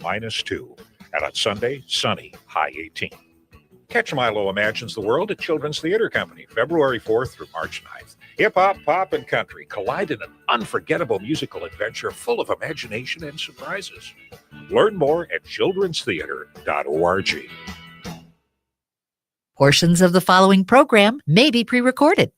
-2. And on Sunday, sunny, high 18. Catch Milo Imagines the World at Children's Theater Company, February 4th through March 9th. Hip-hop, pop, and country collide in an unforgettable musical adventure full of imagination and surprises. Learn more at childrenstheater.org. Portions of the following program may be pre-recorded.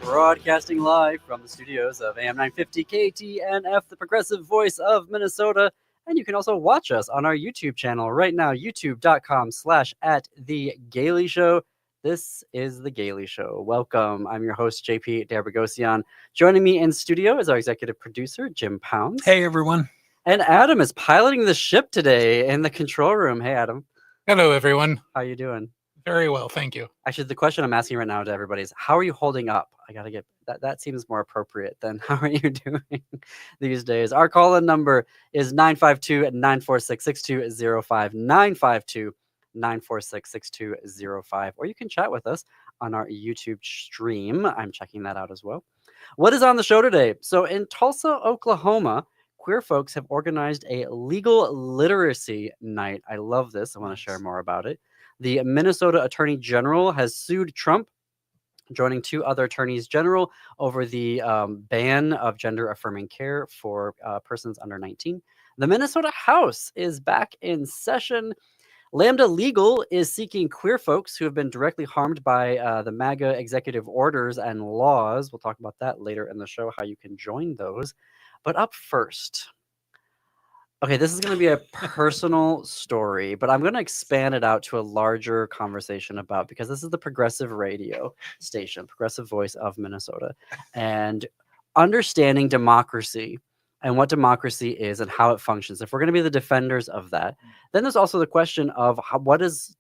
Broadcasting live from the studios of AM 950 KTNF, the progressive voice of Minnesota. And you can also watch us on our YouTube channel right now, youtube.com/@TheGailey This is The Gailey Show. Welcome. I'm your host, JP D'Arbragosian. Joining me in studio is our executive producer, Jim Pounds. Hey, everyone. And Adam is piloting the ship today in the control room. Hey, Adam. Hello, everyone. How you doing? Very well, thank you. Actually, the question I'm asking right now to everybody is, how are you holding up? I got to get that seems more appropriate than how are you doing these days. Our call-in number is 952-946-6205, 952-946-6205, or you can chat with us on our YouTube stream. I'm checking that out as well. What is on the show today? So in Tulsa, Oklahoma, queer folks have organized a legal literacy night. I love this. I want to share more about it. The Minnesota Attorney General has sued Trump, joining two other attorneys general over the ban of gender-affirming care for persons under 19. The Minnesota House is back in session. Lambda Legal is seeking queer folks who have been directly harmed by the MAGA executive orders and laws. We'll talk about that later in the show, how you can join those. But up first, okay, this is going to be a personal story, but I'm going to expand it out to a larger conversation about, because this is the progressive radio station, progressive voice of Minnesota, and understanding democracy and what democracy is and how it functions. If we're going to be the defenders of that, then there's also the question of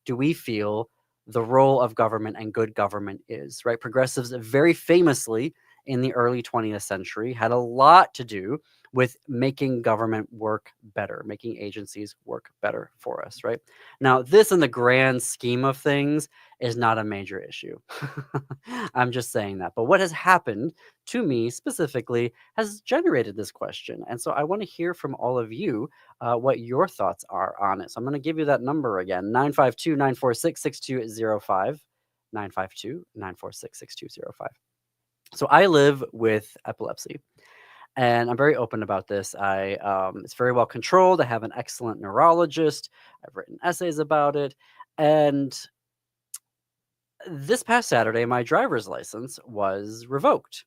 do we feel the role of government and good government is, right? Progressives very famously in the early 20th century had a lot to do with making government work better, making agencies work better for us, right? Now, this in the grand scheme of things is not a major issue. I'm just saying that. But what has happened to me specifically has generated this question. And so I want to hear from all of you what your thoughts are on it. So I'm going to give you that number again, 952-946-6205, 952-946-6205. So I live with epilepsy. And I'm very open about this. It's very well controlled. I have an excellent neurologist. I've written essays about it. And this past Saturday, my driver's license was revoked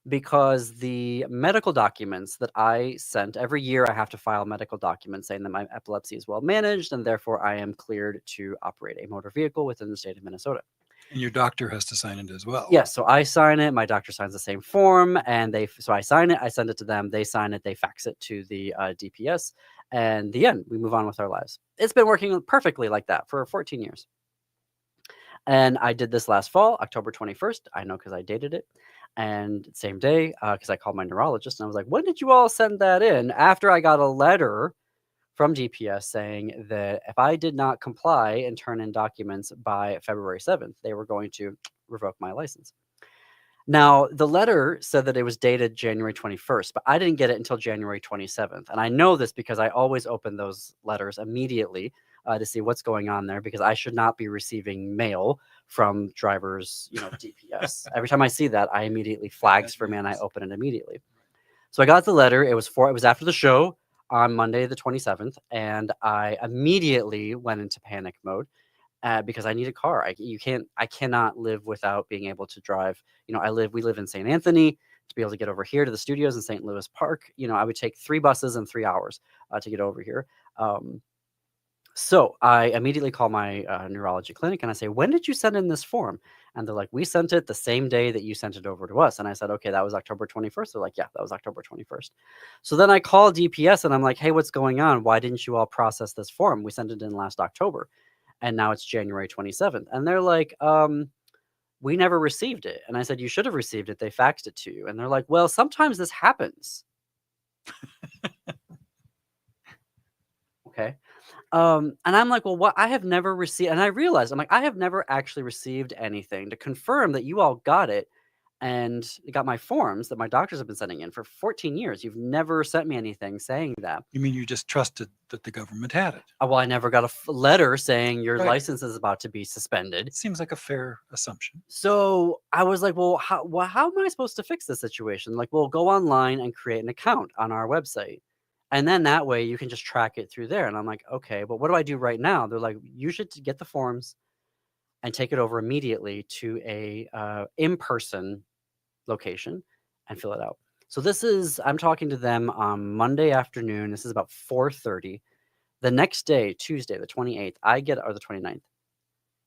because the medical documents that I sent, every year I have to file medical documents saying that my epilepsy is well managed and therefore I am cleared to operate a motor vehicle within the state of Minnesota. And your doctor has to sign it as well. Yes, so I sign it. My doctor signs the same form, and so I sign it. I send it to them. They sign it. They fax it to the DPS, and the end. We move on with our lives. It's been working perfectly like that for 14 years. And I did this last fall, October 21st. I know because I dated it. And same day, because I called my neurologist, and I was like, when did you all send that in? After I got a letter from DPS saying that if I did not comply and turn in documents by February 7th, they were going to revoke my license. Now, the letter said that it was dated January 21st, but I didn't get it until January 27th. And I know this because I always open those letters immediately to see what's going on there, because I should not be receiving mail from drivers, DPS. Every time I see that, I immediately flags for me and I open it immediately. So I got the letter. It was after the show on Monday, the 27th, and I immediately went into panic mode because I need a car. I cannot live without being able to drive. We live in St. Anthony. To be able to get over here to the studios in St. Louis Park, I would take 3 buses in 3 hours to get over here. So I immediately call my neurology clinic and I say, when did you send in this form? And they're like, we sent it the same day that you sent it over to us. And I said, okay, that was October 21st. They're like, yeah, that was October 21st. So then I call DPS and I'm like, hey, what's going on? Why didn't you all process this form? We sent it in last October. And now it's January 27th. And they're like, we never received it. And I said, you should have received it. They faxed it to you. And they're like, well, sometimes this happens. Okay. And I'm like, well, what? I have never received, and I realized, I'm like, I have never actually received anything to confirm that you all got it and got my forms that my doctors have been sending in for 14 years. You've never sent me anything saying that. You mean you just trusted that the government had it? Well, I never got a letter saying your Right. license is about to be suspended. It seems like a fair assumption. So I was like, well, how am I supposed to fix this situation? Like, well, go online and create an account on our website. And then that way you can just track it through there. And I'm like, okay, but what do I do right now? They're like, you should get the forms and take it over immediately to a in-person location and fill it out. So I'm talking to them on Monday afternoon. This is about 4:30. The next day, Tuesday, the 28th, or the 29th.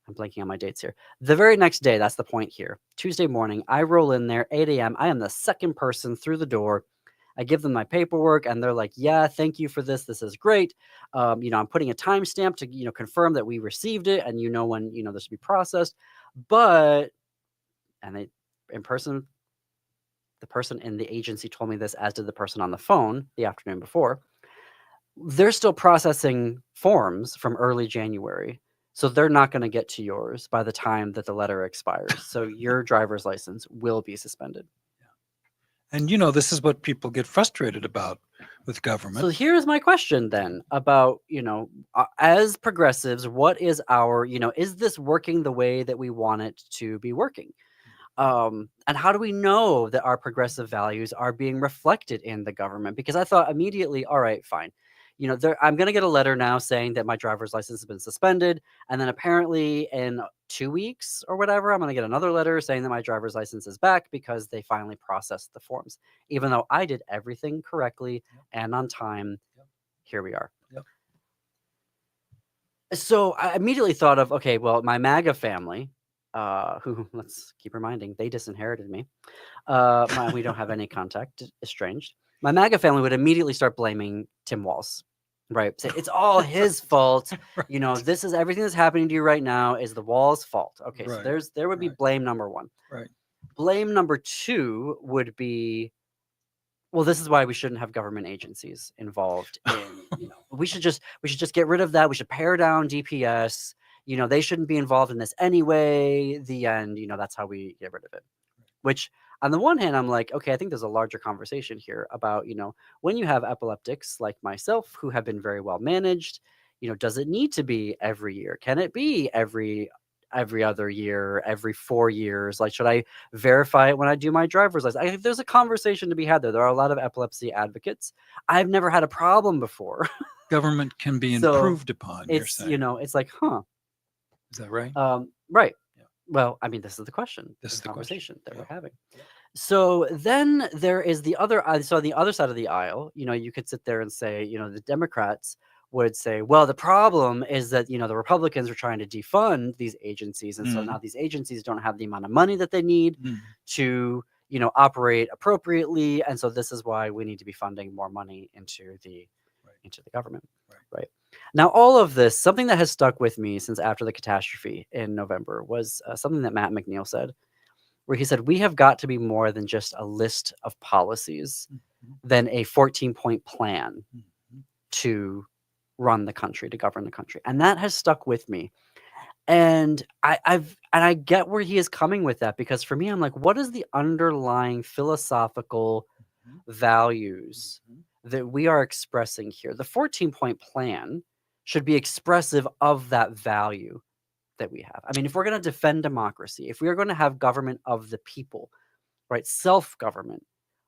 I'm blanking on my dates here. The very next day, that's the point here. Tuesday morning, I roll in there, 8 a.m. I am the second person through the door. I give them my paperwork and they're like, yeah, thank you for this. This is great. I'm putting a timestamp to, confirm that we received it and when, this will be processed. And they, in person, the person in the agency told me this, as did the person on the phone the afternoon before. They're still processing forms from early January. So they're not going to get to yours by the time that the letter expires. So your driver's license will be suspended. And this is what people get frustrated about with government. So here's my question then about, as progressives, what is our, is this working the way that we want it to be working? And how do we know that our progressive values are being reflected in the government? Because I thought immediately, all right, fine. I'm going to get a letter now saying that my driver's license has been suspended. And then apparently in 2 weeks or whatever, I'm going to get another letter saying that my driver's license is back because they finally processed the forms. Even though I did everything correctly and on time, here we are. Yep. So I immediately thought of, okay, well, my MAGA family, who, let's keep reminding, they disinherited me. We don't have any contact, estranged. My MAGA family would immediately start blaming Tim Walz. Right. Say it's all his fault. Right. This is everything that's happening to you right now is the Walz fault. Okay. Right. So there would be blame number one. Right. Blame number two would be, well, this is why we shouldn't have government agencies involved in, we should just get rid of that. We should pare down DPS. They shouldn't be involved in this anyway. The end, that's how we get rid of it. Which on the one hand, I'm like, okay, I think there's a larger conversation here about, when you have epileptics like myself who have been very well managed, does it need to be every year? Can it be every other year, every 4 years? Like, should I verify it when I do my driver's license? I think there's a conversation to be had there. There are a lot of epilepsy advocates. I've never had a problem before. Government can be improved upon, you're It's, saying. it's like, huh. Is that right? Right. Yeah. Well, I mean, this is the question. This is the conversation question. that we're having. So then there is the other. So on the other side of the aisle, you could sit there and say, the Democrats would say, well, the problem is that the Republicans are trying to defund these agencies, and so now these agencies don't have the amount of money that they need to operate appropriately, and so this is why we need to be funding more money into the government. Right. Now, all of this, something that has stuck with me since after the catastrophe in November was something that Matt McNeil said, where he said, we have got to be more than just a list of policies, than a 14-point plan to run the country, to govern the country. And that has stuck with me. And I get where he is coming with that, because for me, I'm like, what is the underlying philosophical values that we are expressing here? The 14-point plan should be expressive of that value that we have. I mean, if we're going to defend democracy, if we are going to have government of the people, right, self-government,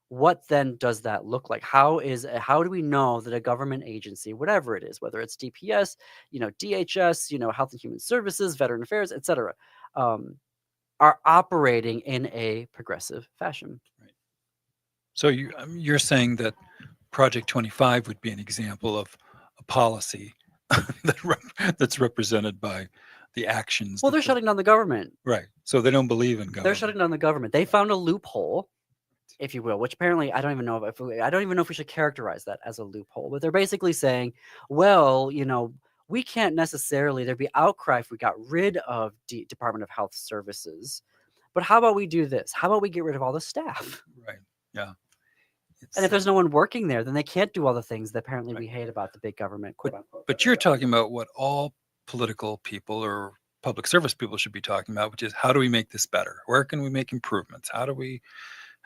what then does that look like? How do we know that a government agency, whatever it is, whether it's DPS, DHS, Health and Human Services, Veteran Affairs, etc., are operating in a progressive fashion? Right. So you're saying that Project 25 would be an example of a policy that's represented by the actions. Well, they're shutting down the government. Right. So they don't believe in government. They're shutting down the government. They found a loophole, if you will, which apparently I don't even know if we should characterize that as a loophole. But they're basically saying, well, we can't necessarily, there'd be outcry if we got rid of Department of Health Services. But how about we do this? How about we get rid of all the staff? Right. Yeah. And if there's no one working there, then they can't do all the things that apparently we hate about the big government, quote unquote. But you're talking about what all political people or public service people should be talking about, which is how do we make this better? Where can we make improvements? How do we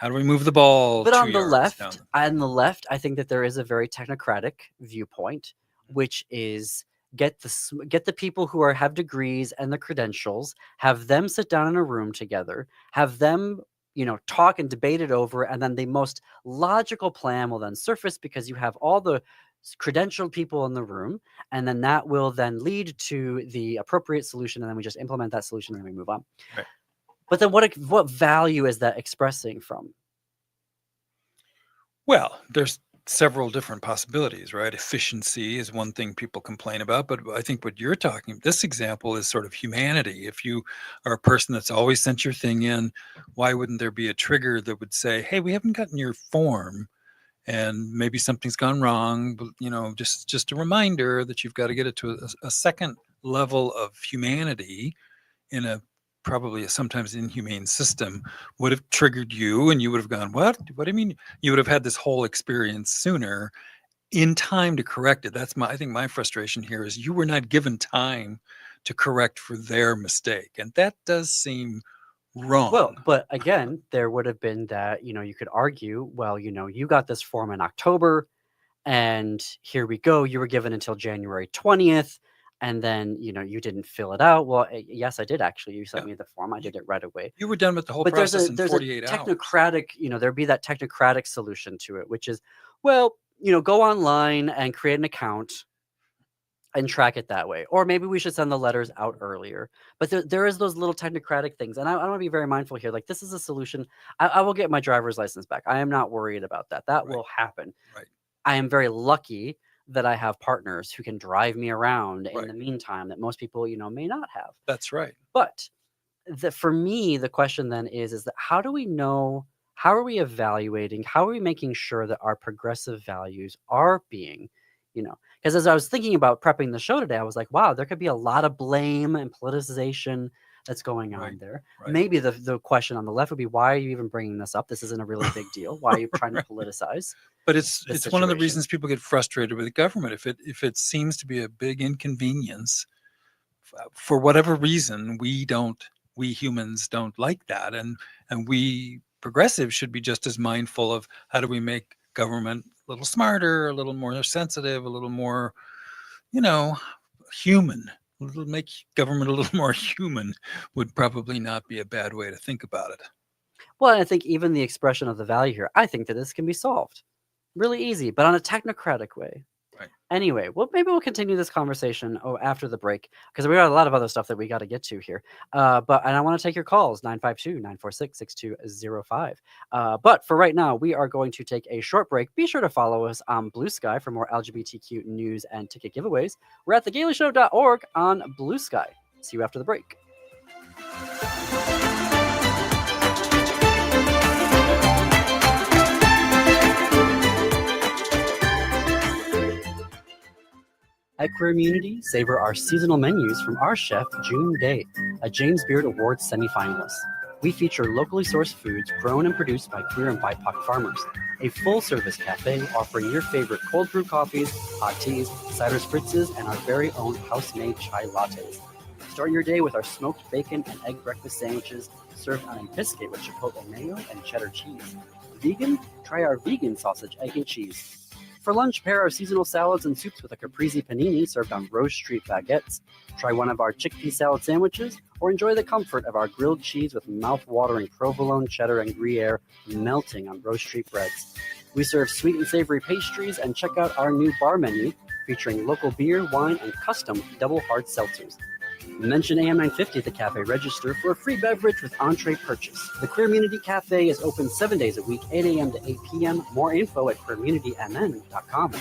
move the ball? But 2 on the yards down left, I think that there is a very technocratic viewpoint, which is get the people who have degrees and the credentials, have them sit down in a room together, have them talk and debate it over, and then the most logical plan will then surface because you have all the credentialed people in the room, and then that will then lead to the appropriate solution, and then we just implement that solution and then we move on. Right. But then what value is that expressing from? Well, there's several different possibilities, right? Efficiency is one thing people complain about, but I think what you're talking, this example is sort of humanity. If you are a person that's always sent your thing in, why wouldn't there be a trigger that would say, hey, we haven't gotten your form and maybe something's gone wrong, but just a reminder that you've got to get it to a second level of humanity in a probably a sometimes inhumane system would have triggered you, and you would have gone, what do you mean? You would have had this whole experience sooner in time to correct it. I think my frustration here is you were not given time to correct for their mistake. And that does seem wrong. Well, but again, there would have been that, you could argue, well, you got this form in October and here we go. You were given until January 20th. And then, you didn't fill it out. Well, yes, I did actually. You sent me the form. I did it right away. You were done with the whole But process there's in 48 a hours. technocratic, there'd be that technocratic solution to it, which is, well, go online and create an account and track it that way. Or maybe we should send the letters out earlier. But there is those little technocratic things. And I want to be very mindful here. Like, this is a solution. I will get my driver's license back. I am not worried about that. That will happen. Right. I am very lucky that I have partners who can drive me around in the meantime that most people, may not have. That's right. But for me, the question then is that how do we know, how are we evaluating, how are we making sure that our progressive values are being, because as I was thinking about prepping the show today, I was like, wow, there could be a lot of blame and politicization that's going on there. Right. Maybe the question on the left would be, why are you even bringing this up? This isn't a really big deal. Why are you trying to politicize? But it's one of the situation? reasons people get frustrated with the government. If it seems to be a big inconvenience, for whatever reason, we humans don't like that, and we progressives should be just as mindful of how do we make government a little smarter, a little more sensitive, a little more, human. Make government a little more human would probably not be a bad way to think about it. Well, I think even the expression of the value here, I think that this can be solved really easy, but on a technocratic way. Right. Anyway, well, maybe we'll continue this conversation after the break because we got a lot of other stuff that we got to get to here. And I want to take your calls, 952-946-6205. But for right now, we are going to take a short break. Be sure to follow us on Blue Sky for more LGBTQ news and ticket giveaways. We're at thegaleyshow.org on Blue Sky. See you after the break. At Queermunity, savor our seasonal menus from our chef, June Day, a James Beard Awards semifinalist. We feature locally sourced foods grown and produced by queer and BIPOC farmers. A full-service cafe offering your favorite cold brew coffees, hot teas, cider spritzes, and our very own house-made chai lattes. Start your day with our smoked bacon and egg breakfast sandwiches served on a biscuit with chipotle mayo and cheddar cheese. Vegan? Try our vegan sausage, egg, and cheese. For lunch, pair our seasonal salads and soups with a caprese panini served on Rose Street baguettes. Try one of our chickpea salad sandwiches, or enjoy the comfort of our grilled cheese with mouth-watering provolone, cheddar, and Gruyere melting on Rose Street breads. We serve sweet and savory pastries, and check out our new bar menu featuring local beer, wine, and custom double hard seltzers. Mention AM 950 at the cafe register for a free beverage with entree purchase. The Queermunity Cafe is open 7 days a week, 8 a.m. to 8 p.m. More info at queermunitymn.com.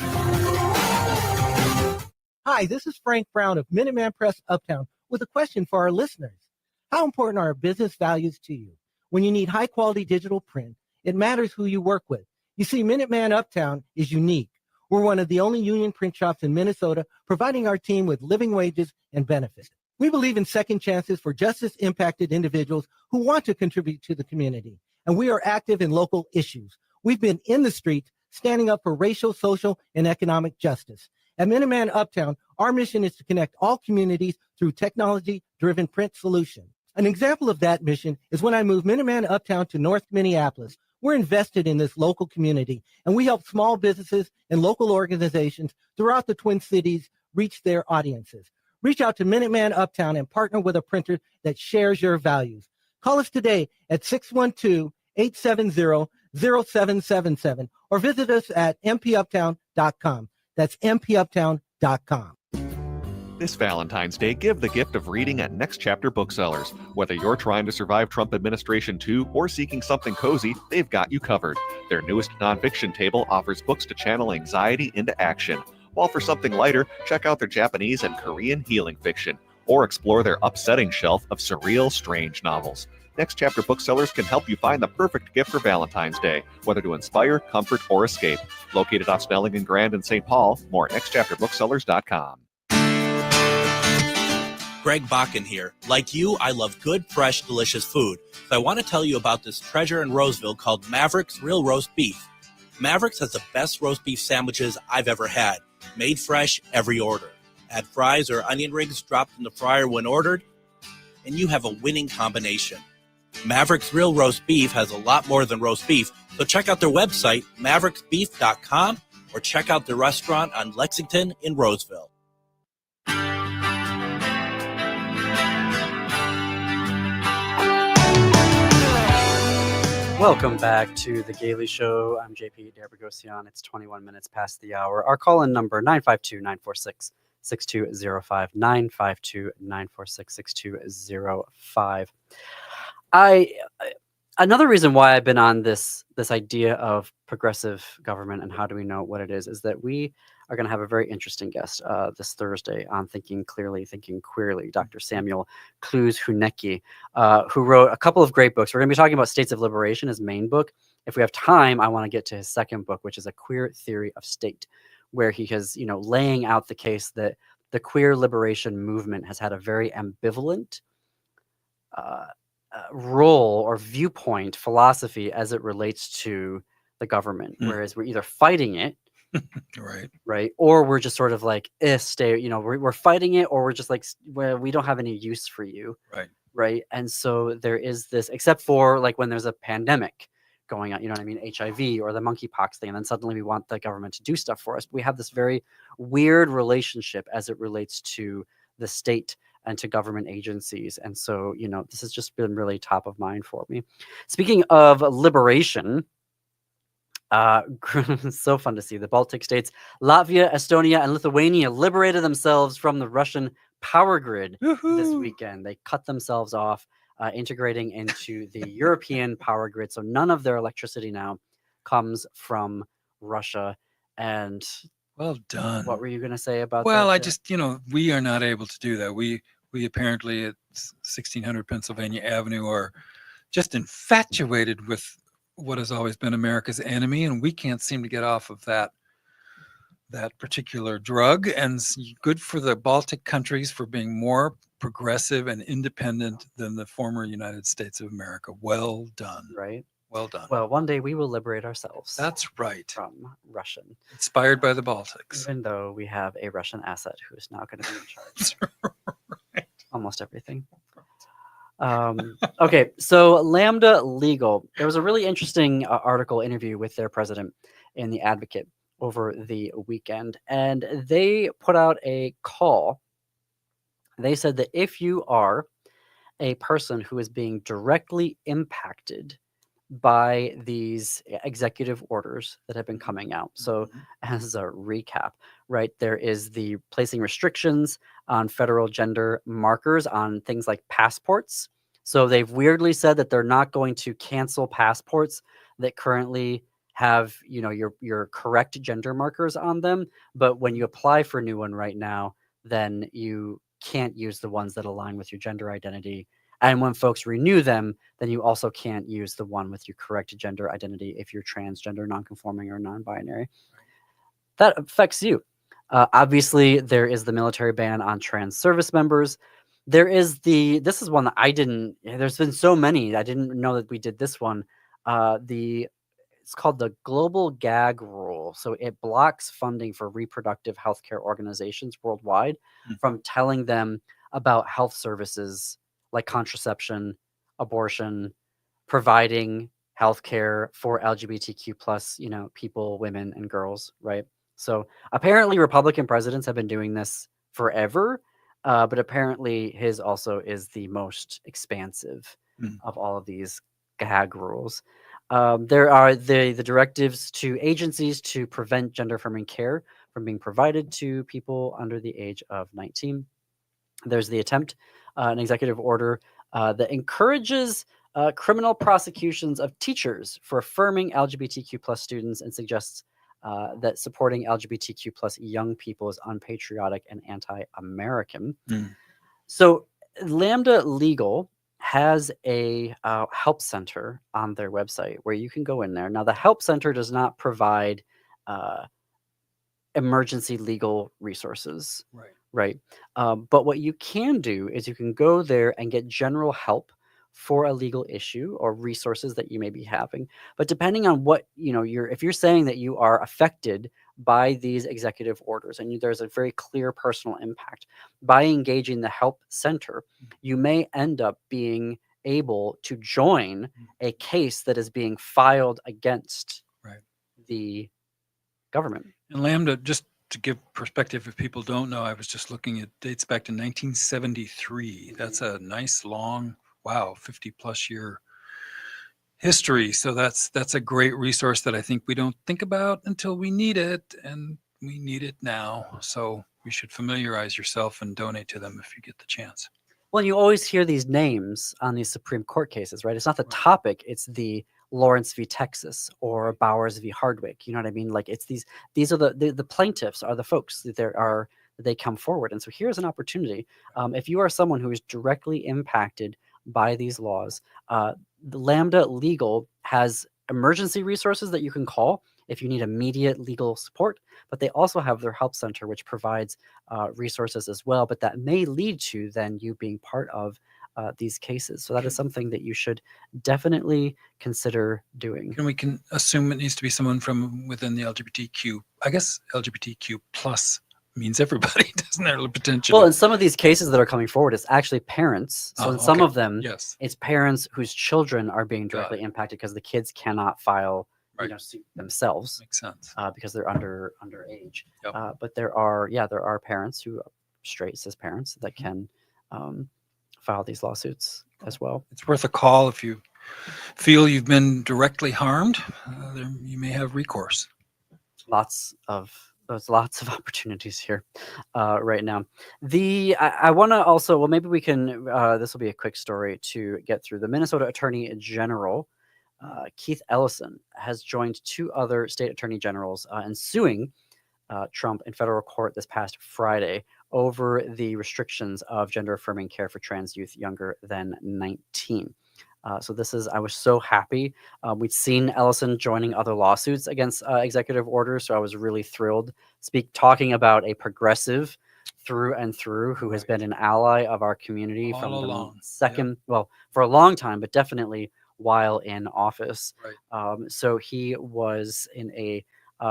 Hi, this is Frank Brown of Minuteman Press Uptown with a question for our listeners. How important are business values to you? When you need high-quality digital print, it matters who you work with. You see, Minuteman Uptown is unique. We're one of the only union print shops in Minnesota providing our team with living wages and benefits. We believe in second chances for justice-impacted individuals who want to contribute to the community, and we are active in local issues. We've been in the streets standing up for racial, social, and economic justice. At Minuteman Uptown, our mission is to connect all communities through technology-driven print solutions. An example of that mission is when I moved Minuteman Uptown to North Minneapolis. We're invested in this local community, and we help small businesses and local organizations throughout the Twin Cities reach their audiences. Reach out to Minuteman Uptown and partner with a printer that shares your values. Call us today at 612-870-0777 or visit us at mpuptown.com. That's mpuptown.com. This Valentine's Day, give the gift of reading at Next Chapter Booksellers. Whether you're trying to survive Trump administration 2 or seeking something cozy, they've got you covered. Their newest nonfiction table offers books to channel anxiety into action. While for something lighter, check out their Japanese and Korean healing fiction, or explore their upsetting shelf of surreal, strange novels. Next Chapter Booksellers can help you find the perfect gift for Valentine's Day, whether to inspire, comfort, or escape. Located off Snelling and Grand in St. Paul, more at nextchapterbooksellers.com. Greg Bakken here. Like you, I love good, fresh, delicious food. So I want to tell you about this treasure in Roseville called Maverick's Real Roast Beef. Maverick's has the best roast beef sandwiches I've ever had. Made fresh, every order. Add fries or onion rings dropped in the fryer when ordered, and you have a winning combination. Maverick's Real Roast Beef has a lot more than roast beef, so check out their website, mavericksbeef.com, or check out their restaurant on Lexington in Roseville. Welcome back to The Gailey Show. I'm JP D'Arbogossian. It's 21 minutes past the hour. Our call-in number, 952-946-6205, 952-946-6205. Another reason why I've been on this idea of progressive government and how do we know what it is that we are going to have a very interesting guest this Thursday on Thinking Clearly, Thinking Queerly, Dr. Samuel Clues-Hunecke, who wrote a couple of great books. We're going to be talking about States of Liberation, his main book. If we have time, I want to get to his second book, which is A Queer Theory of State, where he has, laying out the case that the queer liberation movement has had a very ambivalent role or viewpoint philosophy as it relates to the government, whereas we're either fighting it, right, or we're just sort of like, stay, we're fighting it, or we're just like, well, we don't have any use for you, right. And so there is this, except for like when there's a pandemic going on, HIV or the monkeypox thing, and then suddenly we want the government to do stuff for us. We have this very weird relationship as it relates to the state and to government agencies. And so, this has just been really top of mind for me. Speaking of liberation, so fun to see the Baltic states, Latvia, Estonia, and Lithuania liberated themselves from the Russian power grid this weekend. They cut themselves off, integrating into the European power grid. So none of their electricity now comes from Russia. And well done. What were you going to say about that? Well, I just, we are not able to do that. We apparently at 1600 Pennsylvania Avenue are just infatuated with what has always been America's enemy, and we can't seem to get off of that particular drug. And good for the Baltic countries for being more progressive and independent than the former United States of America. Well done. Right. Well done. Well, one day we will liberate ourselves. That's right. From Russian. Inspired by the Baltics. Even though we have a Russian asset who is now going to be in charge. Right. Almost everything. Okay, so Lambda Legal. There was a really interesting article interview with their president in The Advocate over the weekend, and they put out a call. They said that if you are a person who is being directly impacted by these executive orders that have been coming out. So as a recap, right, there is the placing restrictions on federal gender markers on things like passports. So they've weirdly said that they're not going to cancel passports that currently have, your correct gender markers on them. But when you apply for a new one right now, then you can't use the ones that align with your gender identity. And when folks renew them, then you also can't use the one with your correct gender identity if you're transgender, nonconforming, or non-binary. That affects you. Obviously, there is the military ban on trans service members. There is this is one that there's been so many, I didn't know that we did this one. The it's called the global gag rule. So it blocks funding for reproductive healthcare organizations worldwide from telling them about health services like contraception, abortion, providing healthcare for LGBTQ plus, people, women, and girls, right? So apparently Republican presidents have been doing this forever, but apparently his also is the most expansive of all of these gag rules. There are the directives to agencies to prevent gender affirming care from being provided to people under the age of 19. There's the attempt, an executive order that encourages criminal prosecutions of teachers for affirming LGBTQ plus students and suggests that supporting LGBTQ plus young people is unpatriotic and anti-American. So Lambda Legal has a help center on their website where you can go in there. Now, the help center does not provide emergency legal resources, right? But what you can do is you can go there and get general help for a legal issue or resources that you may be having. But depending on what, if you're saying that you are affected by these executive orders and there's a very clear personal impact, by engaging the help center, you may end up being able to join a case that is being filed against the government. And Lambda, just to give perspective, if people don't know, I was just looking, it dates back to 1973. That's a nice long, 50 plus year history. So that's a great resource that I think we don't think about until we need it, and we need it now. So you should familiarize yourself and donate to them if you get the chance. Well, you always hear these names on these Supreme Court cases, right? It's not the topic, it's the Lawrence v. Texas or Bowers v. Hardwick. You know what I mean? Like it's these are the plaintiffs are the folks that they come forward. And so here's an opportunity. If you are someone who is directly impacted by these laws, the Lambda Legal has emergency resources that you can call if you need immediate legal support, but they also have their help center, which provides resources as well. But that may lead to then you being part of these cases. So that is something that you should definitely consider doing. And we can assume it needs to be someone from within the LGBTQ. I guess LGBTQ plus means everybody, doesn't it? Potentially. Well, in some of these cases that are coming forward, it's actually parents. So in some of them, it's parents whose children are being directly impacted because the kids cannot file suit themselves. Makes sense. Because they're underage. Yep. But there are parents who straight cis parents that can file these lawsuits as well. It's worth a call if you feel you've been directly harmed. You may have recourse. There's lots of opportunities here right now. I want to also, maybe we can, this will be a quick story to get through. The Minnesota Attorney General, Keith Ellison, has joined two other state attorney generals in suing Trump in federal court this past Friday over the restrictions of gender affirming care for trans youth younger than 19. So I was so happy. We'd seen Ellison joining other lawsuits against executive orders, so I was really thrilled. talking about a progressive through and through who has been an ally of our community All from along. the second, well, for a long time, but definitely while in office. Right. So he was in a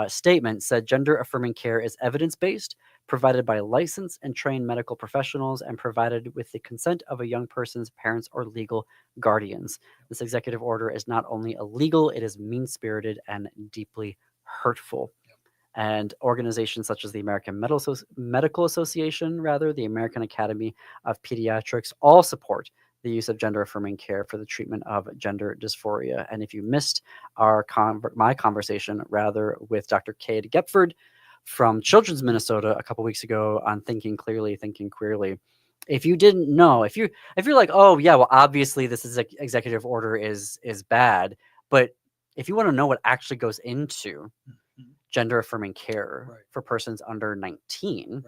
statement said gender affirming care is evidence-based, provided by licensed and trained medical professionals, and provided with the consent of a young person's parents or legal guardians. This executive order is not only illegal, it is mean-spirited and deeply hurtful. And organizations such as the American Medical Association, the American Academy of Pediatrics, all support the use of gender affirming care for the treatment of gender dysphoria. And if you missed my conversation with Dr. Cade Gepford from Children's Minnesota a couple weeks ago on thinking queerly, if you didn't know, if you're like, oh yeah, well obviously this is executive order is bad, but if you want to know what actually goes into gender affirming care for persons under 19,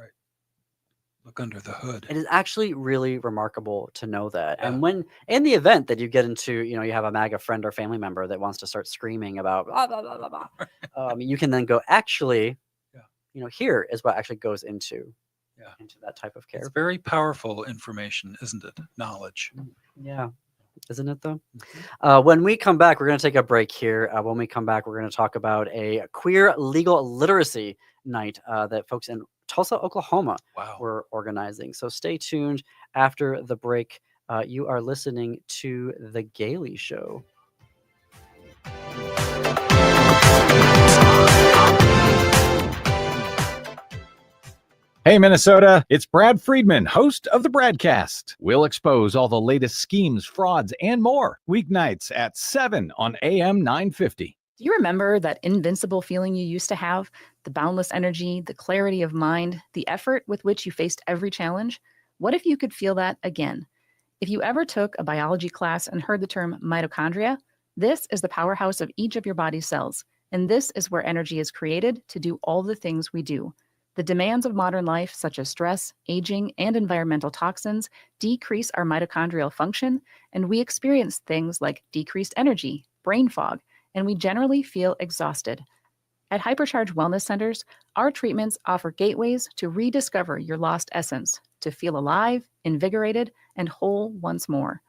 look under the hood. It is actually really remarkable to know that. And when in the event that you get into, you have a MAGA friend or family member that wants to start screaming about blah, blah, blah, blah, blah, you can then go, actually, here is what actually goes into that type of care. It's very powerful information, isn't it? Knowledge. Yeah. isn't it though? When we come back, we're going to take a break here. When we come back, we're going to talk about a queer legal literacy night that folks in Tulsa, Oklahoma were organizing. So stay tuned after the break. You are listening to The Gailey Show. Hey, Minnesota, it's Brad Friedman, host of the Bradcast. We'll expose all the latest schemes, frauds, and more weeknights at 7 on AM 950. Do you remember that invincible feeling you used to have? The boundless energy, the clarity of mind, the effort with which you faced every challenge? What if you could feel that again? If you ever took a biology class and heard the term mitochondria, this is the powerhouse of each of your body's cells, and this is where energy is created to do all the things we do. The demands of modern life, such as stress, aging, and environmental toxins, decrease our mitochondrial function, and we experience things like decreased energy, brain fog, and we generally feel exhausted. At Hypercharge Wellness Centers, our treatments offer gateways to rediscover your lost essence, to feel alive, invigorated, and whole once more.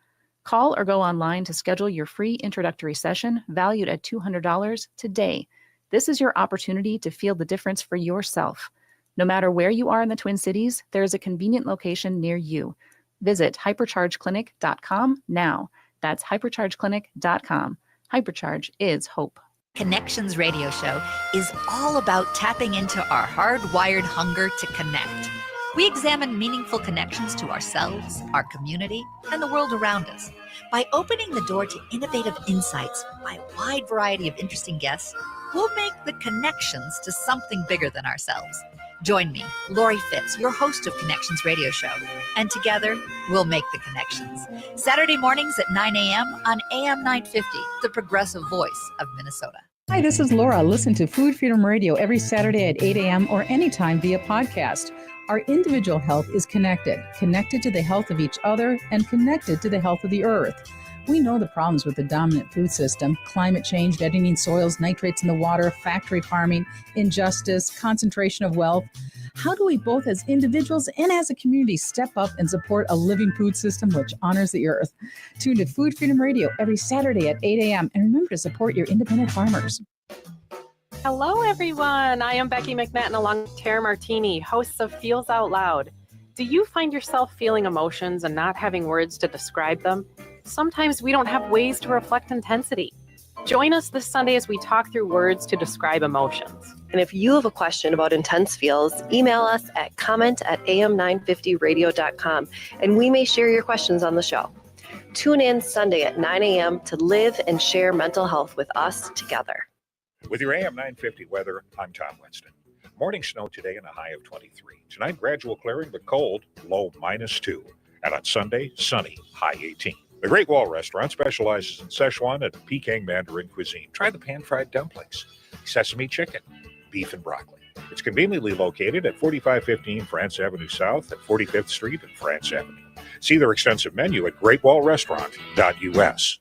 Call or go online to schedule your free introductory session valued at $200 today. This is your opportunity to feel the difference for yourself. No matter where you are in the Twin Cities, there is a convenient location near you. Visit hyperchargeclinic.com now. That's hyperchargeclinic.com. Hypercharge is hope. Connections Radio Show is all about tapping into our hardwired hunger to connect. We examine meaningful connections to ourselves, our community, and the world around us. By opening the door to innovative insights by a wide variety of interesting guests, we'll make the connections to something bigger than ourselves. Join me, Lori Fitz, your host of Connections Radio Show, and together we'll make the connections. Saturday mornings at 9 a.m. on AM 950, the progressive voice of Minnesota. Hi, this is Laura. Listen to Food Freedom Radio every Saturday at 8 a.m. or anytime via podcast. Our individual health is connected to the health of each other and connected to the health of the earth. We know the problems with the dominant food system: climate change, deadening soils, nitrates in the water, factory farming, injustice, concentration of wealth. How do we both as individuals and as a community step up and support a living food system which honors the earth? Tune to Food Freedom Radio every Saturday at 8 a.m. and remember to support your independent farmers. Hello, everyone. I am Becky McNatten along with Tara Martini, hosts of Feels Out Loud. Do you find yourself feeling emotions and not having words to describe them? Sometimes we don't have ways to reflect intensity. Join us this Sunday as we talk through words to describe emotions. And if you have a question about intense feels, email us at comment@am950radio.com and we may share your questions on the show. Tune in Sunday at 9 a.m. to live and share mental health with us together. With your AM 950 weather, I'm Tom Winston. Morning snow today and a high of 23. Tonight, gradual clearing, but cold, low -2. And on Sunday, sunny, high 18. The Great Wall Restaurant specializes in Szechuan and Peking Mandarin cuisine. Try the pan-fried dumplings, sesame chicken, beef and broccoli. It's conveniently located at 4515 France Avenue South at 45th Street and France Avenue. See their extensive menu at greatwallrestaurant.us.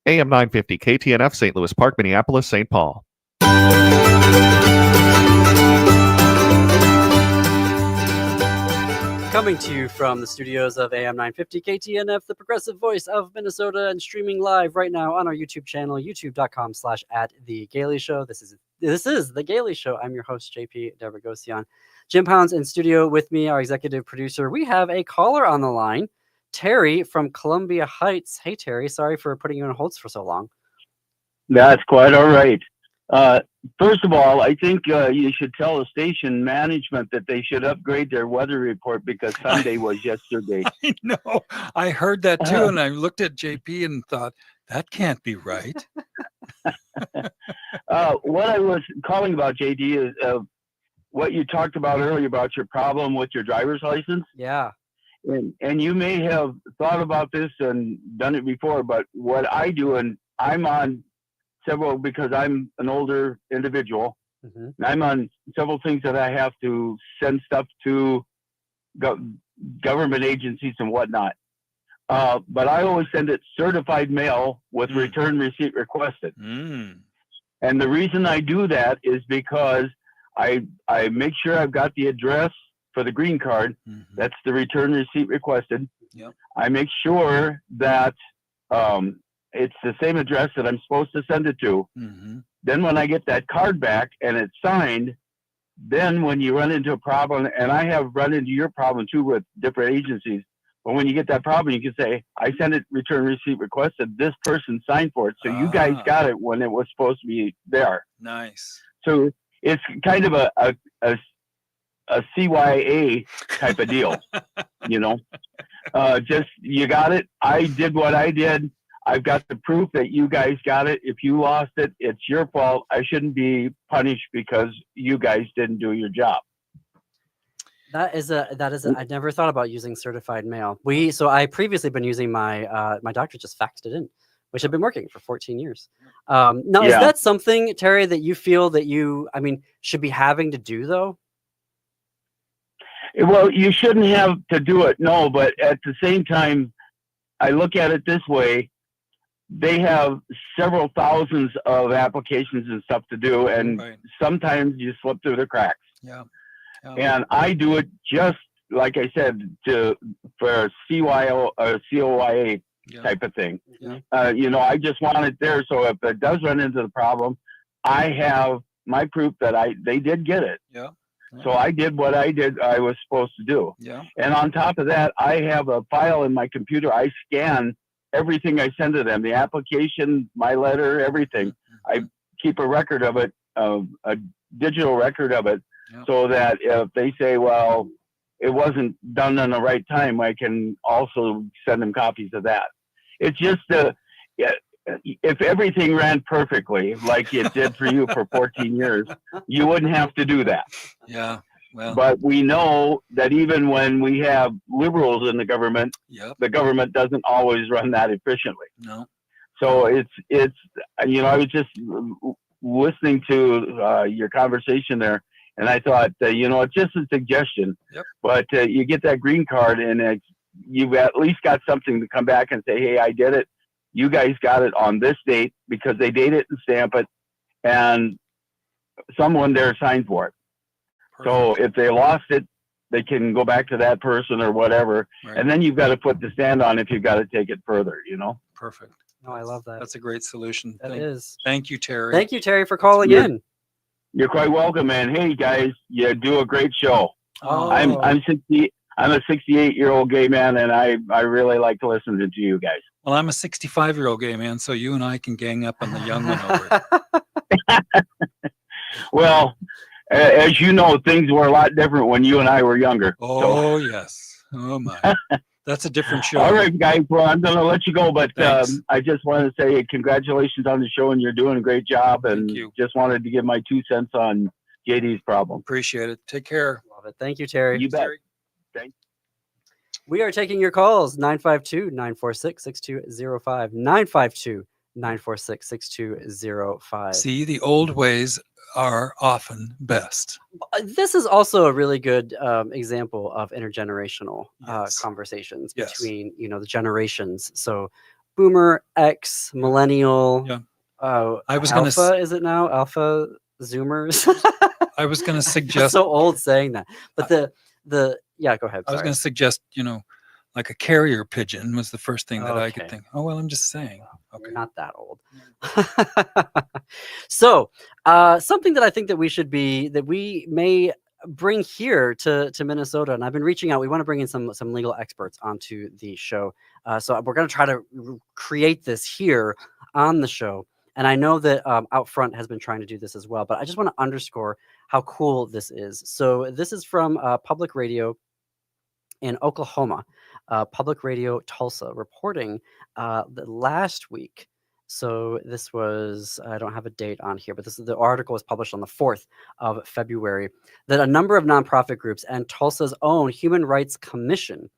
AM 950 KTNF, St. Louis Park, Minneapolis, St. Paul. Coming to you from the studios of AM 950 KTNF, the progressive voice of Minnesota, and streaming live right now on our YouTube channel, youtube.com/@thegailey show. This is The Gailey Show. I'm your host, JP Debragosian. Jim Pounds in studio with me, our executive producer. We have a caller on the line, Terry from Columbia Heights. Hey, Terry, sorry for putting you on hold for so long. That's quite all right. First of all, I think you should tell the station management that they should upgrade their weather report because Sunday was yesterday. I know. I heard that too, and I looked at JP and thought, that can't be right. What I was calling about, JD, is what you talked about earlier about your problem with your driver's license. Yeah. And you may have thought about this and done it before, but what I do, and I'm on several, because I'm an older individual, and I'm on several things that I have to send stuff to government agencies and whatnot. But I always send it certified mail with return receipt requested. And the reason I do that is because I make sure I've got the address for the green card. That's the return receipt requested. I make sure that it's the same address that I'm supposed to send it to. Mm-hmm. Then when I get that card back and it's signed, then when you run into a problem, and I have run into your problem too with different agencies, but when you get that problem, you can say, I sent it, return receipt requested, this person signed for it. So you guys got it when it was supposed to be there. Nice. So it's kind of a CYA type of deal, you know. Just you got it. I did what I did. I've got the proof that you guys got it. If you lost it, it's your fault. I shouldn't be punished because you guys didn't do your job. That is I never thought about using certified mail. I previously been using my doctor just faxed it in, which had been working for 14 years. Now, is that something, Terry, that you feel that should be having to do though? Well, you shouldn't have to do it, no, but at the same time, I look at it this way. They have several thousands of applications and stuff to do, and sometimes you slip through the cracks. Yeah. And I do it just like I said for CYO or COYA type of thing. Yeah. You know, I just want it there, so if it does run into the problem, I have my proof that they did get it. Yeah. So I did what I was supposed to do. Yeah. And on top of that, I have a file in my computer. I scan everything I send to them, the application, my letter, everything. I keep a record of it, a digital record of it, so that if they say, well, it wasn't done in the right time, I can also send them copies of that. It's just if everything ran perfectly like it did for you for 14 years, you wouldn't have to do that. Yeah. Well, but we know that even when we have liberals in the government, the government doesn't always run that efficiently. No. So it's you know, I was just listening to your conversation there, and I thought, you know, it's just a suggestion. But you get that green card, and you've at least got something to come back and say, hey, I did it. You guys got it on this date, because they date it and stamp it, and someone there signed for it. Perfect. So if they lost it, they can go back to that person or whatever. And then you've got to put the stand on if you've got to take it further, you know? Perfect. No, I love that. That's a great solution. Thank you, Terry. Thank you, Terry, for calling in. You're quite welcome, man. Hey, guys, you do a great show. Oh. I'm a 68-year-old gay man, and I really like to listen to you guys. Well, I'm a 65-year-old gay man, so you and I can gang up on the young one over. Well, as you know, things were a lot different when you and I were younger. Oh, yes. Oh, my. That's a different show. All right, guys. Well, I'm going to let you go, but I just want to say congratulations on the show, and you're doing a great job. And just wanted to give my 2 cents on JD's problem. Appreciate it. Take care. Love it. Thank you, Terry. You bet. Thanks. We are taking your calls, 952-946-6205, 952-946-6205. See, the old ways are often best. This is also a really good example of intergenerational conversations between, you know, the generations. So boomer, X, millennial, I was alpha, is it now? Alpha Zoomers? I was going to suggest... so old saying that. But go ahead. I was going to suggest, you know, like a carrier pigeon was the first thing that I could think. Oh, well, I'm just saying. Okay. Not that old. So something that I think that we may bring here to Minnesota, and I've been reaching out. We want to bring in some legal experts onto the show. So we're going to try to create this here on the show. And I know that Outfront has been trying to do this as well, but I just want to underscore how cool this is. So this is from public radio in Oklahoma, Public Radio Tulsa, reporting that last week. So this was, I don't have a date on here, but the article was published on the 4th of February, that a number of nonprofit groups and Tulsa's own Human Rights Commission,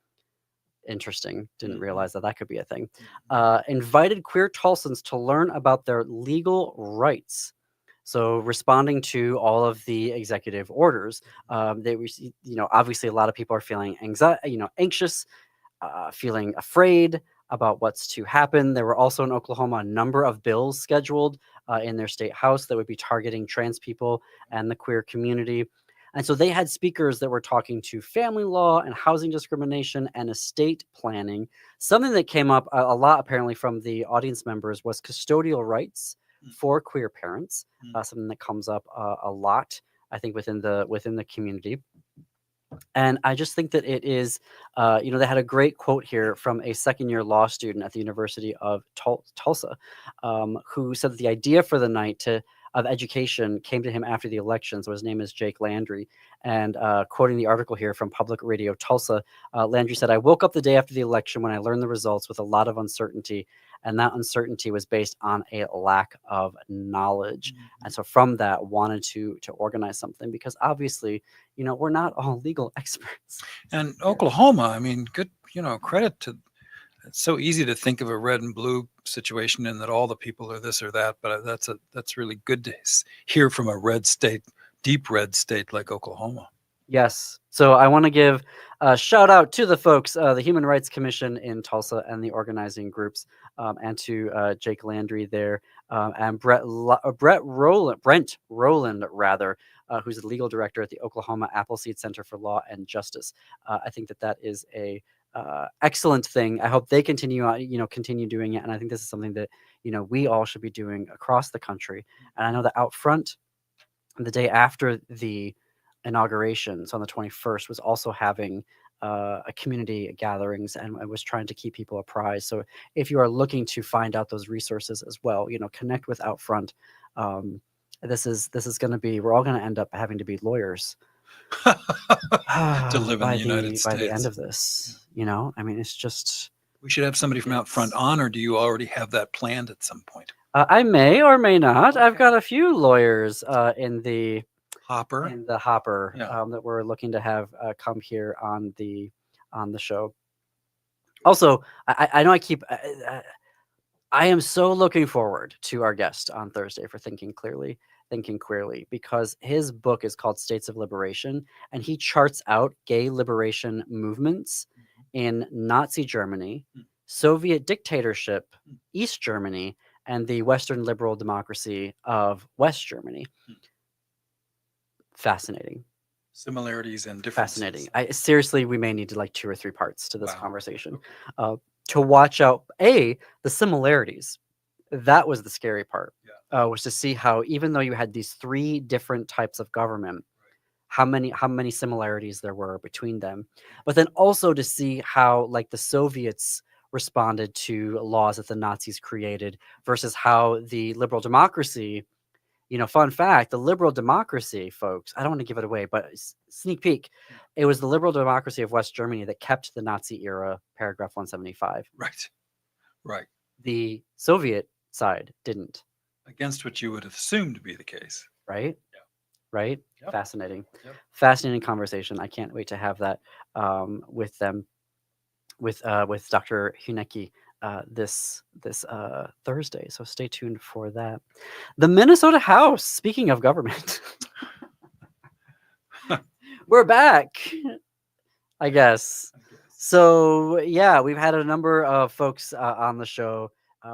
interesting, didn't realize that could be a thing, invited queer Tulsans to learn about their legal rights. So responding to all of the executive orders, obviously a lot of people are feeling anxious, feeling afraid about what's to happen. There were also in Oklahoma a number of bills scheduled in their state house that would be targeting trans people and the queer community. And so they had speakers that were talking to family law and housing discrimination and estate planning. Something that came up a lot apparently from the audience members was custodial rights for queer parents, something that comes up a lot, I think, within the community. And I just think that it is, they had a great quote here from a second-year law student at the University of Tulsa, who said that the idea for the night of education came to him after the election. So his name is Jake Landry. And quoting the article here from Public Radio Tulsa, Landry said, "I woke up the day after the election when I learned the results with a lot of uncertainty. And that uncertainty was based on a lack of knowledge." And so from that, wanted to organize something, because obviously, we're not all legal experts. And Oklahoma, I mean, good, credit to. It's so easy to think of a red and blue situation and that all the people are this or that, but that's really good to hear from a red state, deep red state like Oklahoma. Yes. So I want to give a shout out to the folks, the Human Rights Commission in Tulsa and the organizing groups, and to Jake Landry there, and Brent Rowland, who's the legal director at the Oklahoma Appleseed Center for Law and Justice. I think that is a excellent thing. I hope they continue doing it, and I think this is something that we all should be doing across the country. And I know that out front, the day after the inauguration, so on the 21st, was also having a community gatherings, and I was trying to keep people apprised. So if you are looking to find out those resources as well, connect with Outfront. This is going to be, we're all going to end up having to be lawyers to live in the United States by the end of this. I mean, it's just, we should have somebody from Outfront on, or do you already have that planned at some point? I may or may not. Okay. I've got a few lawyers in the hopper that we're looking to have come here on the show. Also, I know I am so looking forward to our guest on Thursday for Thinking Queerly, because his book is called States of Liberation, and he charts out gay liberation movements in Nazi Germany, Soviet dictatorship, East Germany, and the Western liberal democracy of West Germany. Fascinating. Similarities and differences. Fascinating. Seriously, we may need to 2 or 3 parts to this conversation to watch out the similarities. That was the scary part, was to see how, even though you had these 3 different types of government, how many similarities there were between them. But then also to see how the Soviets responded to laws that the Nazis created versus how the liberal democracy. Fun fact, the liberal democracy, folks, I don't want to give it away, but sneak peek, it was the liberal democracy of West Germany that kept the Nazi era, paragraph 175. Right. The Soviet side didn't. Against what you would have assumed to be the case. Right? Yeah. Right? Yep. Fascinating. Yep. Fascinating conversation. I can't wait to have that with them, with Dr. Hunecke. This Thursday, so stay tuned for that. The Minnesota House, speaking of government, we're back, I guess. So yeah, we've had a number of folks on the show.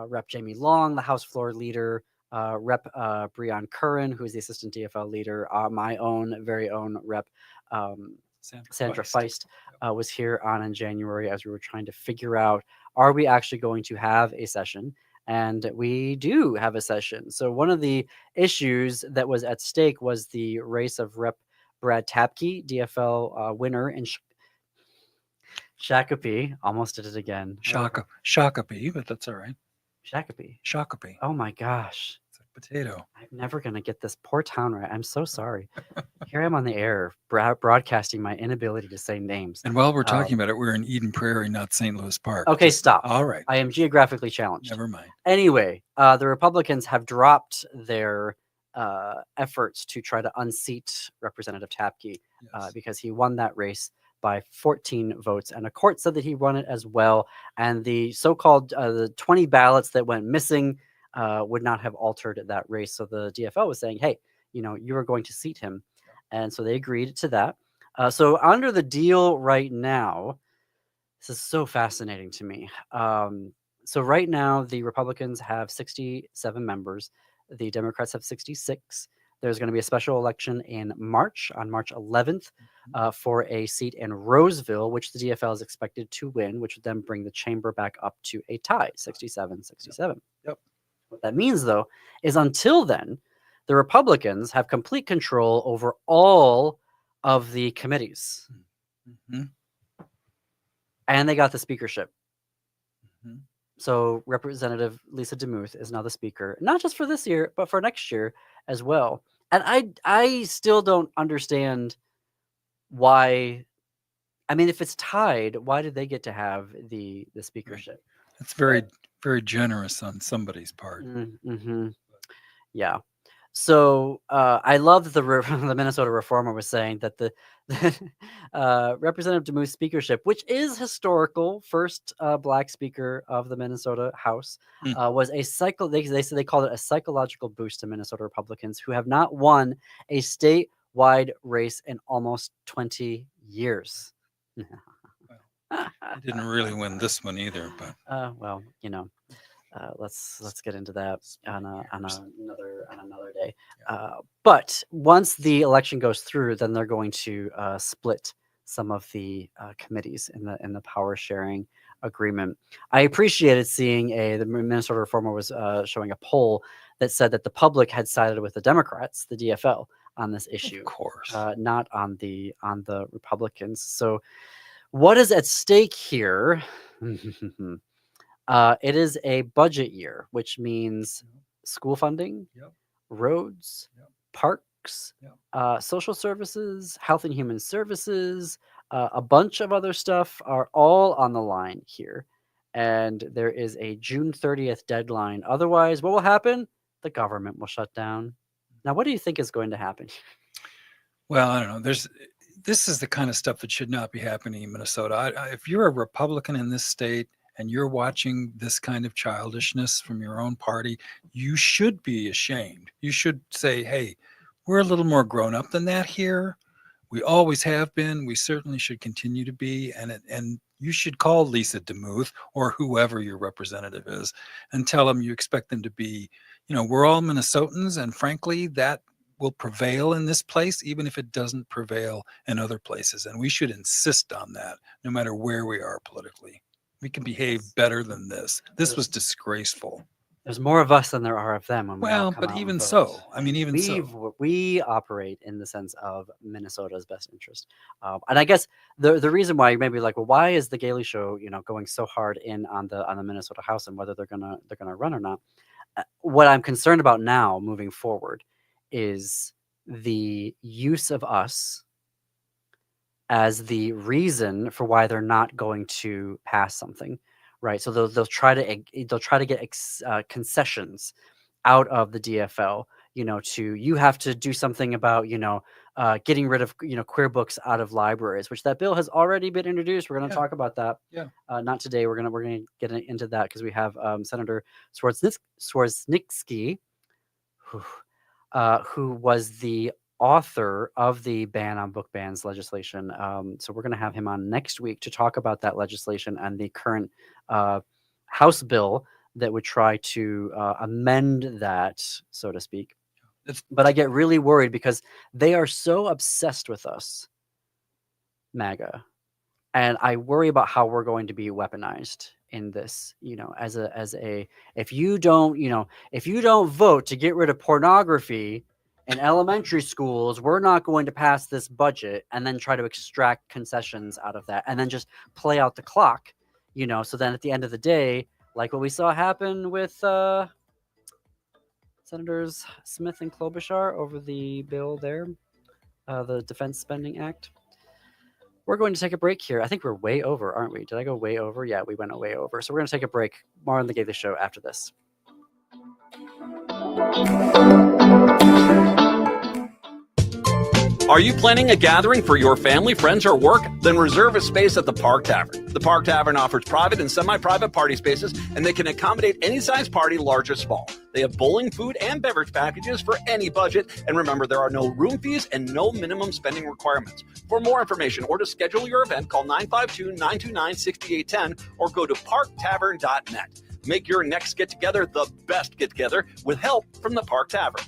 Rep Jamie Long, the House Floor Leader, Rep Breon Curran, who is the Assistant DFL Leader, my own very own Rep Sandra Feist was here on in January as we were trying to figure out, are we actually going to have a session? And we do have a session. So one of the issues that was at stake was the race of Rep Brad Tapke, DFL winner in Shakopee. Almost did it again. Shakopee, but that's all right. Shakopee. Oh my gosh. Potato. I'm never going to get this poor town right. I'm so sorry. Here I am on the air broadcasting my inability to say names. And while we're talking about it, we're in Eden Prairie, not St. Louis Park. Okay, stop. All right. I am geographically challenged. Never mind. Anyway, the Republicans have dropped their efforts to try to unseat Representative Tapke because he won that race by 14 votes, and a court said that he won it as well. And the so-called the 20 ballots that went missing would not have altered that race. So the DFL was saying, hey, you are going to seat him. And so they agreed to that. So under the deal right now, this is so fascinating to me. So right now, the Republicans have 67 members. The Democrats have 66. There's going to be a special election in March, on March 11th, for a seat in Roseville, which the DFL is expected to win, which would then bring the chamber back up to a tie, 67-67. Yep. What that means, though, is until then, the Republicans have complete control over all of the committees. And they got the speakership. So Representative Lisa DeMuth is now the speaker, not just for this year, but for next year as well. And I still don't understand why. I mean, if it's tied, why did they get to have the speakership? It's very, very generous on somebody's part. Yeah. So I love that the Minnesota Reformer was saying that the Representative DeMuth's speakership, which is historical, first Black speaker of the Minnesota House, was a They said they called it a psychological boost to Minnesota Republicans who have not won a statewide race in almost 20 years. I didn't really win this one either, but well, you know. Let's get into that on another day. But once the election goes through, then they're going to split some of the committees in the power sharing agreement. I appreciated seeing the Minnesota Reformer was showing a poll that said that the public had sided with the Democrats, the DFL, on this issue. Of course, not on the Republicans. So, what is at stake here? It is a budget year, which means school funding, roads, parks, social services, health and human services, a bunch of other stuff are all on the line here. And there is a June 30th deadline. Otherwise, what will happen? The government will shut down. Now, what do you think is going to happen? Well, I don't know. This is the kind of stuff that should not be happening in Minnesota. If you're a Republican in this state, and you're watching this kind of childishness from your own party, you should be ashamed. You should say, hey, we're a little more grown up than that here. We always have been. We certainly should continue to be. And you should call Lisa DeMuth or whoever your representative is and tell them you expect them to be, we're all Minnesotans. And frankly, that will prevail in this place, even if it doesn't prevail in other places. And we should insist on that, no matter where we are politically. We can behave better than this. This was disgraceful. There's more of us than there are of them. But even so, we operate in the sense of Minnesota's best interest. And I guess the reason why you may be like, well, why is the Gailey Show, going so hard in on the Minnesota House and whether they're gonna run or not? What I'm concerned about now, moving forward, is the use of us as the reason for why they're not going to pass something, right? So they'll try to get concessions out of the DFL, you have to do something about, getting rid of, queer books out of libraries, which that bill has already been introduced. We're going to talk about that. Not today. We're going to get into that because we have Senator Swarznicki, who was the author of the ban on book bans legislation. So we're going to have him on next week to talk about that legislation and the current House bill that would try to amend that, so to speak. But I get really worried because they are so obsessed with us, MAGA, and I worry about how we're going to be weaponized in this, if you don't vote to get rid of pornography in elementary schools, we're not going to pass this budget, and then try to extract concessions out of that and then just play out the clock, so then at the end of the day, like what we saw happen with Senators Smith and Klobuchar over the bill there, the Defense Spending Act. We're going to take a break here. I think we're way over, aren't we? Did I go way over? Yeah, we went way over. So we're going to take a break. More on the Gailey Show after this. Are you planning a gathering for your family, friends, or work? Then reserve a space at the Park Tavern. The Park Tavern offers private and semi-private party spaces, and they can accommodate any size party, large or small. They have bowling, food, and beverage packages for any budget. And remember, there are no room fees and no minimum spending requirements. For more information or to schedule your event, call 952-929-6810 or go to parktavern.net. Make your next get-together the best get-together with help from the Park Tavern.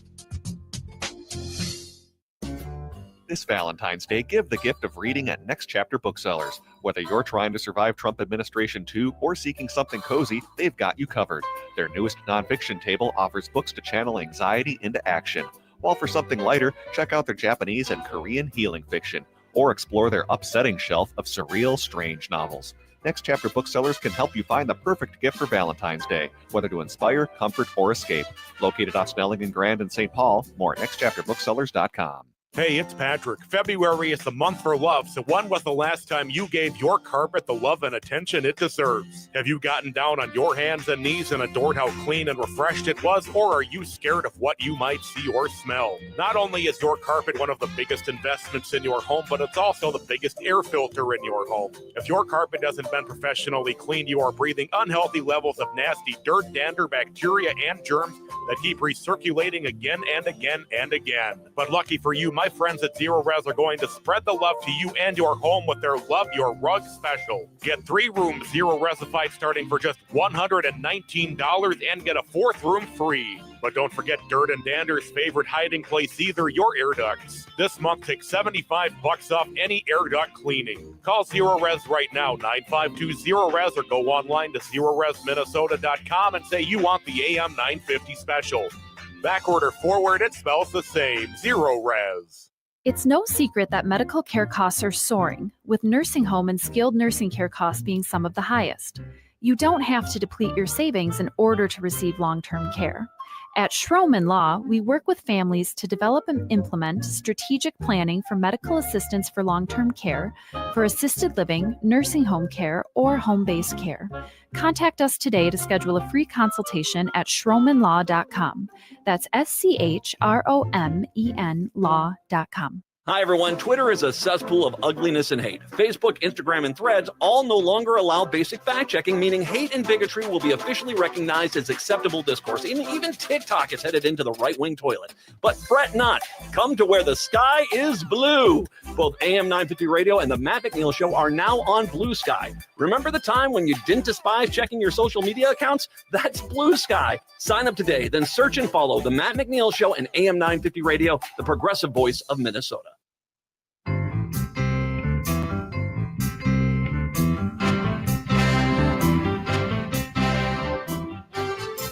This Valentine's Day, give the gift of reading at Next Chapter Booksellers. Whether you're trying to survive Trump administration 2 or seeking something cozy, they've got you covered. Their newest nonfiction table offers books to channel anxiety into action. While for something lighter, check out their Japanese and Korean healing fiction, or explore their upsetting shelf of surreal, strange novels. Next Chapter Booksellers can help you find the perfect gift for Valentine's Day, whether to inspire, comfort, or escape. Located off Snelling and Grand in St. Paul, more at nextchapterbooksellers.com. Hey, it's Patrick. February is the month for love, so when was the last time you gave your carpet the love and attention it deserves? Have you gotten down on your hands and knees and adored how clean and refreshed it was, or are you scared of what you might see or smell? Not only is your carpet one of the biggest investments in your home, but it's also the biggest air filter in your home. If your carpet hasn't been professionally cleaned, you are breathing unhealthy levels of nasty dirt, dander, bacteria, and germs that keep recirculating again and again and again. But lucky for you, my friends at Zero Res are going to spread the love to you and your home with their Love Your Rug special. Get 3 rooms Zero Resified starting for just $119 and get a 4th room free. But don't forget dirt and dander's favorite hiding place either, your air ducts. This month, take $75 off any air duct cleaning. Call Zero Res right now, 952-ZERO-RES, or go online to ZeroResMinnesota.com and say you want the AM 950 special. Back order forward, it spells the same. Zero Res. It's no secret that medical care costs are soaring, with nursing home and skilled nursing care costs being some of the highest. You don't have to deplete your savings in order to receive long-term care. At Schroman Law, we work with families to develop and implement strategic planning for medical assistance for long-term care, for assisted living, nursing home care, or home-based care. Contact us today to schedule a free consultation at schromenlaw.com. That's SCHROMEN law.com. Hi, everyone. Twitter is a cesspool of ugliness and hate. Facebook, Instagram, and Threads all no longer allow basic fact-checking, meaning hate and bigotry will be officially recognized as acceptable discourse. Even TikTok is headed into the right-wing toilet. But fret not. Come to where the sky is blue. Both AM 950 Radio and the Matt McNeil Show are now on Blue Sky. Remember the time when you didn't despise checking your social media accounts? That's Blue Sky. Sign up today, then search and follow the Matt McNeil Show and AM 950 Radio, the progressive voice of Minnesota.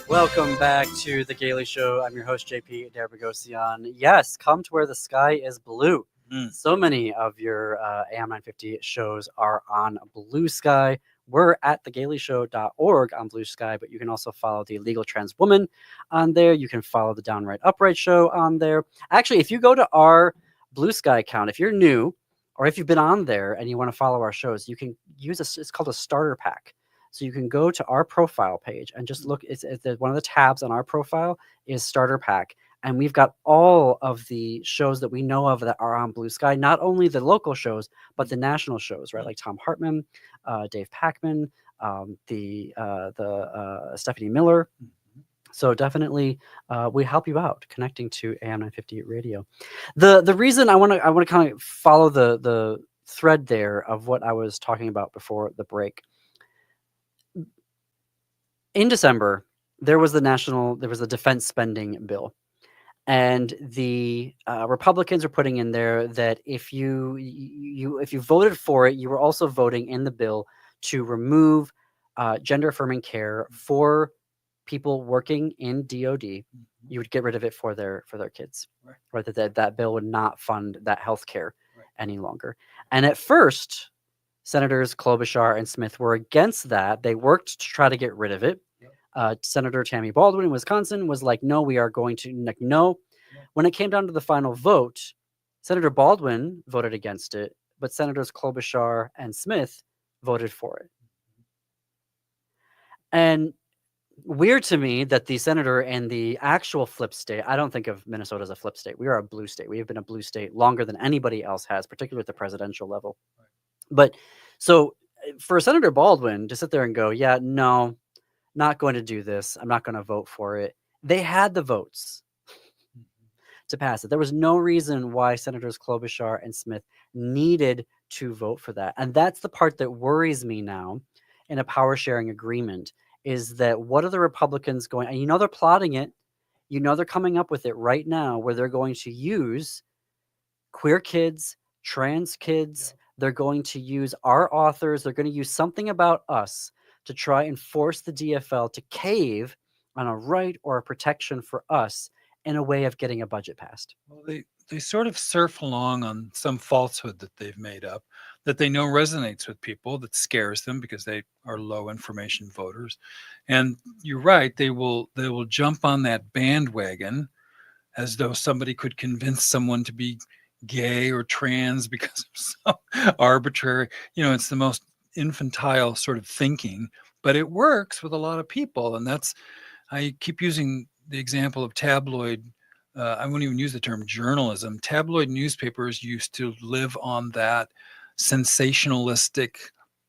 Welcome back to The Gailey Show. I'm your host, JP Derbergosian. Yes, come to where the sky is blue. So many of your AM 950 shows are on Blue Sky. We're at thegaileyshow.org on Blue Sky, but you can also follow the Illegal Trans Woman on there. You can follow the Downright Upright Show on there. Actually, if you go to our Blue Sky account, if you're new, or if you've been on there and you want to follow our shows, you can use it's called a starter pack. So you can go to our profile page and just look. It's one of the tabs on our profile is starter pack. And we've got all of the shows that we know of that are on Blue Sky, not only the local shows, but the national shows, right? Like Tom Hartman, Dave Packman, the Stephanie Miller. So definitely we help you out connecting to AM 950 radio. The reason I want to kind of follow the thread there of what I was talking about before the break. In December, there was a defense spending bill, and the Republicans are putting in there that if you voted for it, you were also voting in the bill to remove gender affirming care for people working in DOD. You would get rid of it for their kids, right? That bill would not fund that health care any longer. And at first, Senators Klobuchar and Smith were against that. They worked to try to get rid of it. Senator Tammy Baldwin in Wisconsin was like, no, we are going to, no. When it came down to the final vote, Senator Baldwin voted against it, but Senators Klobuchar and Smith voted for it. And weird to me that the senator in the actual flip state, I don't think of Minnesota as a flip state. We are a blue state. We have been a blue state longer than anybody else has, particularly at the presidential level. But so for Senator Baldwin to sit there and go, yeah, no, not going to do this. I'm not going to vote for it. They had the votes to pass it. There was no reason why Senators Klobuchar and Smith needed to vote for that. And that's the part that worries me now in a power sharing agreement is that what are the Republicans going, and they're plotting it, they're coming up with it right now where they're going to use queer kids, trans kids. They're going to use our authors. They're going to use something about us to try and force the DFL to cave on a right or a protection for us in a way of getting a budget passed. Well, they sort of surf along on some falsehood that they've made up that they know resonates with people, that scares them because they are low information voters. And you're right, they will jump on that bandwagon as though somebody could convince someone to be gay or trans because of some arbitrary, it's the most infantile sort of thinking, but it works with a lot of people. And I keep using the example of tabloid. I won't even use the term journalism. Tabloid newspapers used to live on that sensationalistic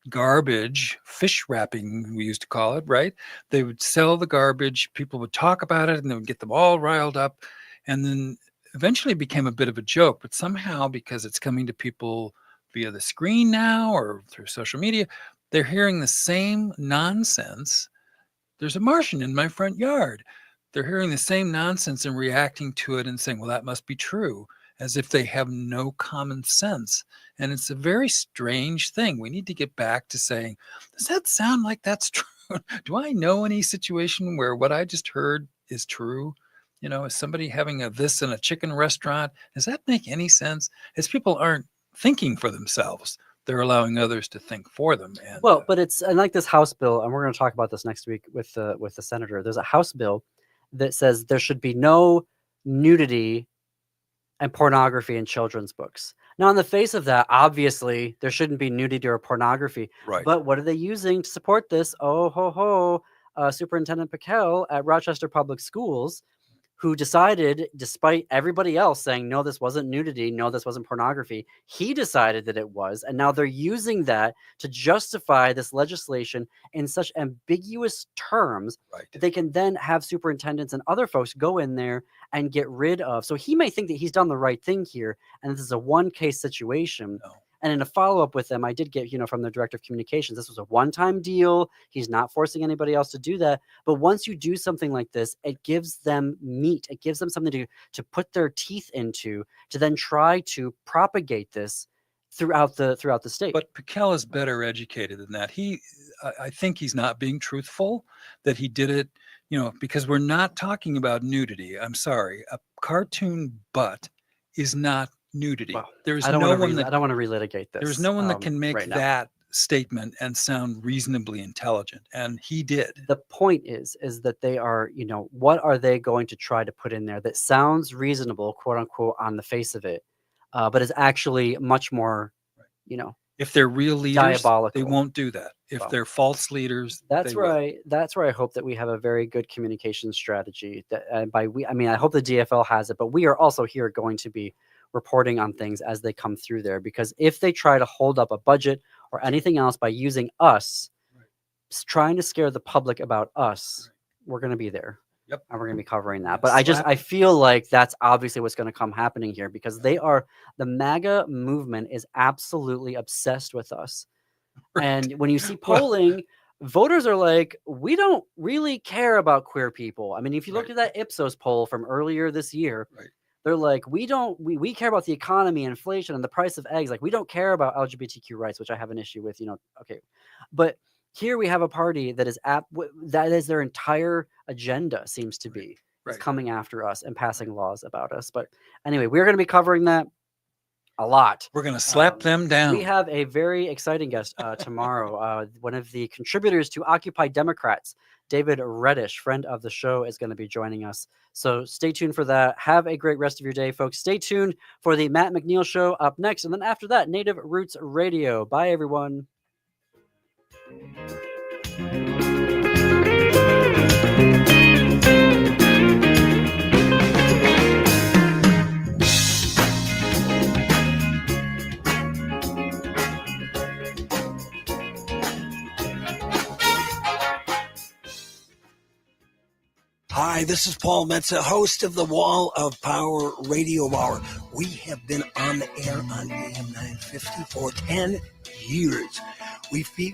garbage, fish wrapping, we used to call it, right? They would sell the garbage, people would talk about it, and they would get them all riled up. And then eventually it became a bit of a joke, but somehow, because it's coming to people via the screen now or through social media, they're hearing the same nonsense. There's a Martian in my front yard. They're hearing the same nonsense and reacting to it and saying, well, that must be true, as if they have no common sense. And it's a very strange thing. We need to get back to saying, does that sound like that's true? Do I know any situation where what I just heard is true? Is somebody having this in a chicken restaurant? Does that make any sense? As people aren't thinking for themselves, they're allowing others to think for them. And, but it's like this House bill, and we're going to talk about this next week with the senator. There's a House bill that says there should be no nudity and pornography in children's books. Now, on the face of that, obviously, there shouldn't be nudity or pornography. Right. But what are they using to support this? Superintendent Piquel at Rochester Public Schools, who decided, despite everybody else saying, no, this wasn't nudity, no, this wasn't pornography, he decided that it was. And now they're using that to justify this legislation in such ambiguous terms that they can then have superintendents and other folks go in there and get rid of. So he may think that he's done the right thing here, and this is a one-case situation. No. And in a follow-up with them, I did get, from the director of communications, this was a one-time deal. He's not forcing anybody else to do that. But once you do something like this, it gives them meat. It gives them something to put their teeth into, to then try to propagate this throughout the state. But Piquel is better educated than that. I think he's not being truthful, that he did it, because we're not talking about nudity. I'm sorry. A cartoon butt is not nudity. Well, there's I don't no want one to I don't want to relitigate this. There's no one that can make right now. that statement and sound reasonably intelligent, and he did. The point is that they are, what are they going to try to put in there that sounds reasonable, quote unquote, on the face of it, but is actually much more, if they're real leaders, diabolical. they won't do that. If they're false leaders, that's they where that's where I hope that we have a very good communication strategy. That I hope the DFL has it, but we are also here going to be reporting on things as they come through there, because if they try to hold up a budget or anything else by using us, trying to scare the public about us, we're going to be there. Yep. And we're going to be covering that. But I feel like that's obviously what's going to come happening here, because the MAGA movement is absolutely obsessed with us. Right. And when you see polling, voters are like, we don't really care about queer people. I mean, if you look at that Ipsos poll from earlier this year, they're like, we care about the economy, inflation, and the price of eggs. Like, we don't care about LGBTQ rights, which I have an issue with, okay. But here we have a party that is their entire agenda seems to be coming after us and passing laws about us. But anyway, we're going to be covering that a lot. We're going to slap them down. We have a very exciting guest tomorrow. One of the contributors to Occupy Democrats, David Reddish, friend of the show, is going to be joining us. So stay tuned for that. Have a great rest of your day, folks. Stay tuned for the Matt McNeil Show up next. And then after that, Native Roots Radio. Bye, everyone. Hi, this is Paul Metza, host of the Wall of Power Radio Hour. We have been on the air on AM 950 for 10 years. We feature